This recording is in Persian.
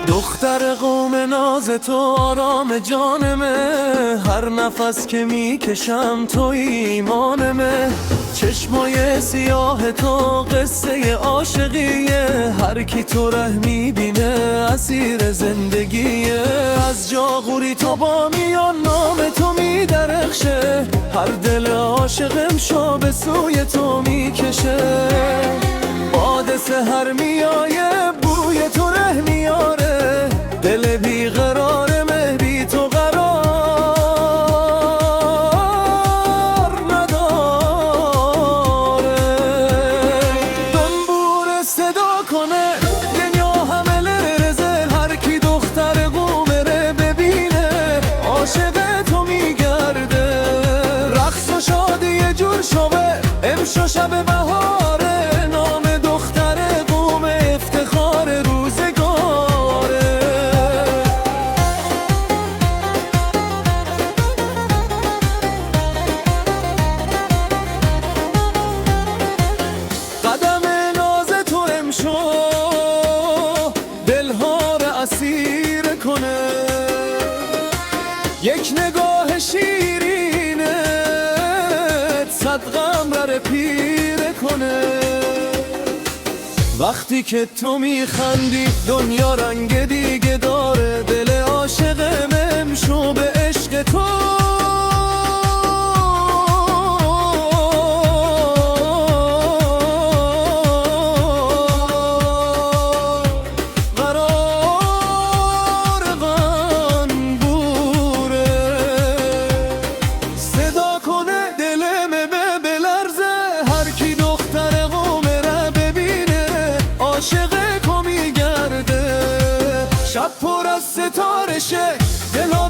دختر قوم ناز تو آرام جانمه، هر نفس که میکشم تو ایمانمه. چشمای سیاه تو قصه عاشقیه، هر کی تو ره میبینه اسیر زندگیه. از جاغوری تو با میان نام تو میدرخشه، هر دل عاشقم شو به سوی تو میکشه. باد سحر میایه بوی تو ره میاره، دل بیقرارمه بی تو قرار نداره. دنبور صدا کنه دنیا همه لرزه، هر کی دختر قومره ببینه عاشق تو میگرده. رقص و شادی یه جور شبه امشو شب بهاره، نام دختر قوم افتخار روزگاره. قدم ناز تو امشو دلها رو اسیر کنه، یک نگاه شیرینه صد غم رو پیره کنه. وقتی که تو میخندی دنیا رنگ دیگه داره، دل عاشقم امشو به عشق تو قرار غنبوره. صدا کنه دلم بلرزه، هر کی دختر قومه را ببینه عاشق کو میگرده. شب پر از ستاره شه دلا